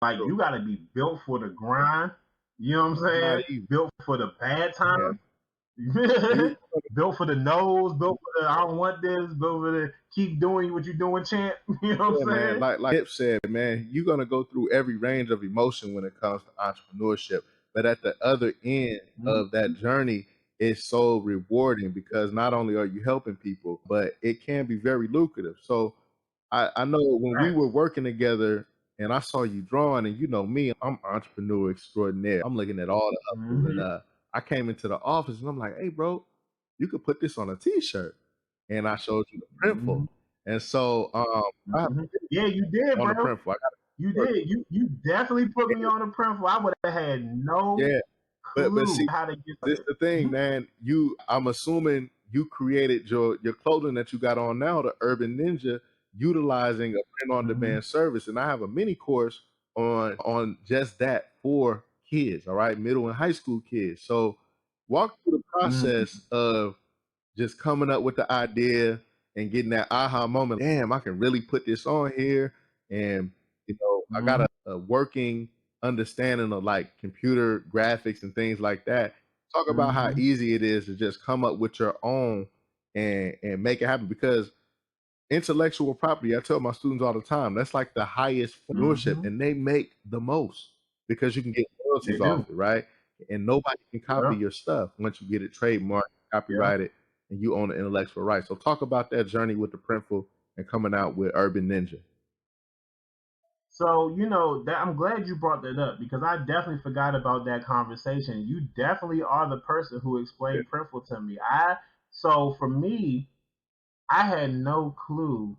Like, you got to be built for the grind. You know what I'm saying? Not even. Built for the bad Yeah. times. You, Built for the nose. Built for the I don't want this. Built for the keep doing what you're doing chant. You know what yeah, I'm man. saying? Like Nip said, man, you're gonna go through every range of emotion when it comes to entrepreneurship. But at the other end of that journey, it's so rewarding because not only are you helping people, but it can be very lucrative. So I know when we Right. were working together and I saw you drawing, and you know me, I'm entrepreneur extraordinaire. I'm looking at all the hustles, and I came into the office and I'm like, hey, bro, you could put this on a T-shirt, and I showed you the printful, and so I have Yeah, you did, on the bro. printful. I got You did. You definitely put me on the printful. I would have had no yeah, but clue see, how to get this started. the thing, man. I'm assuming you created your clothing that you got on now, the Urban Ninja, utilizing a print on demand service, and I have a mini course on just that for kids. All right, middle and high school kids. So walk through the process of just coming up with the idea and getting that aha moment. Damn, I can really put this on here, and I got a working understanding of like computer graphics and things like that. Talk about how easy it is to just come up with your own and make it happen, because intellectual property, I tell my students all the time, that's like the highest entrepreneurship, and they make the most because you can get They royalties off do. it, right? And nobody can copy Yeah. your stuff once you get it trademarked, Yeah. copyrighted, and you own the intellectual rights. So talk about that journey with the Printful and coming out with Urban Ninja. So, that I'm glad you brought that up because I definitely forgot about that conversation. You definitely are the person who Yeah. explained Printful to me. So for me, I had no clue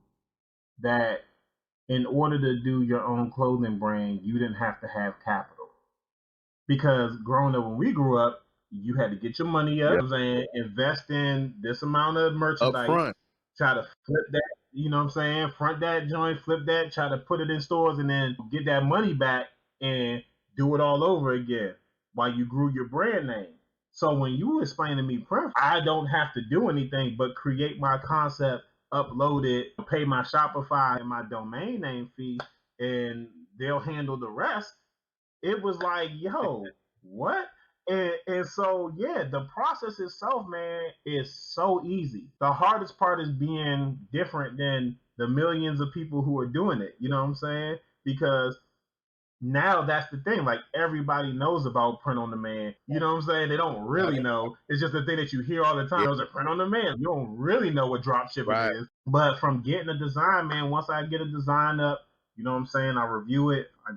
that in order to do your own clothing brand, you didn't have to have capital. Because growing up when we grew up, you had to get your money up, Yeah. you know what I'm saying, invest in this amount of Up merchandise, front. try to flip that, you know what I'm saying, front that joint, flip that, try to put it in stores and then get that money back and do it all over again while you grew your brand name. So when you explain to me print, I don't have to do anything but create my concept, upload it, pay my Shopify and my domain name fee, and they'll handle the rest. It was like, yo, what? And so yeah, the process itself, man, is so easy. The hardest part is being different than the millions of people who are doing it. You know what I'm saying? Because now that's the thing. Like, everybody knows about print on demand. You know what I'm saying? They don't really know. It's just the thing that you hear all the time. There's a print on demand. You don't really know what drop shipping Right. is. But from getting a design, man, once I get a design up, you know what I'm saying? I review it. I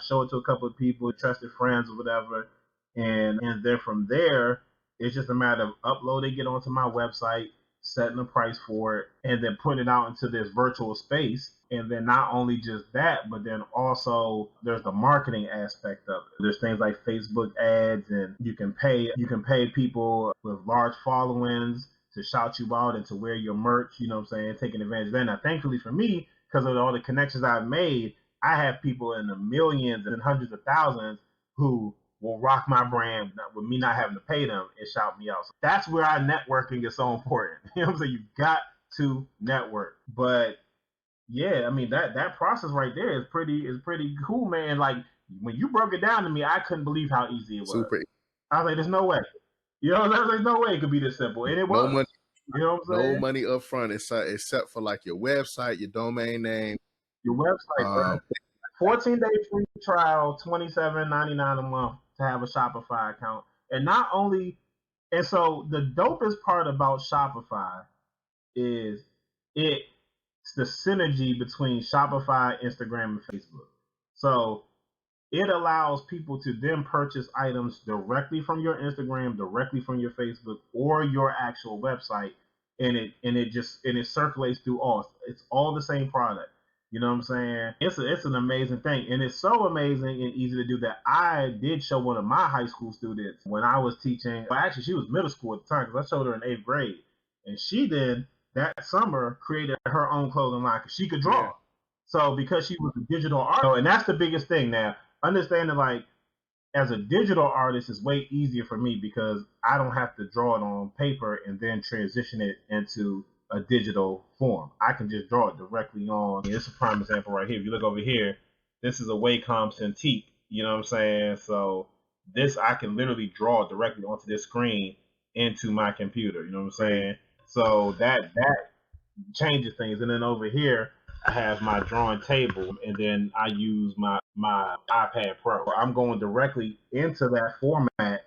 show it to a couple of people, trusted friends or whatever. And then from there, it's just a matter of uploading it onto my website, setting a price for it, and then putting it out into this virtual space. And then not only just that, but then also there's the marketing aspect of it. There's things like Facebook ads, and you can pay people with large followings to shout you out and to wear your merch, you know what I'm saying, taking advantage of that. Now, thankfully for me, because of all the connections I've made, I have people in the millions and hundreds of thousands who will rock my brand with me not having to pay them and shout me out. So that's where our networking is so important. You know what I'm saying? You've got to network. But yeah, I mean that process right there is pretty cool, man. Like, when you broke it down to me, I couldn't believe how easy it was. Super. I was like, there's no way. You know, there's no way it could be this simple. And it No was. money. You know what I'm No saying? money up front except for like your website, your domain name. Your website, bro. 14-day free trial, $27.99 a month to have a Shopify account. And not only, and so the dopest part about Shopify is it's the synergy between Shopify, Instagram, and Facebook. So it allows people to then purchase items directly from your Instagram, directly from your Facebook, or your actual website, and it circulates through all. It's all the same product. You know what I'm saying? It's an amazing thing, and it's so amazing and easy to do that. I did show one of my high school students when I was teaching. Well, actually, she was middle school at the time because I showed her in 8th grade, and she then that summer created her own clothing line because she could draw. Yeah. So because she was a digital artist, and that's the biggest thing now. Understanding, like, as a digital artist is way easier for me because I don't have to draw it on paper and then transition it into a digital form. I can just draw it directly on. It's a prime example right here. If you look over here, this is a Wacom Cintiq. You know what I'm saying? So this I can literally draw directly onto this screen into my computer. You know what I'm saying? So that changes things. And then over here, I have my drawing table, and then I use my iPad Pro. I'm going directly into that format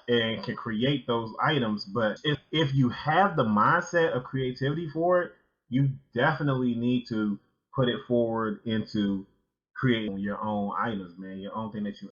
and can create those items. But if you have the mindset of creativity for it, you definitely need to put it forward into creating your own items, man, your own thing that you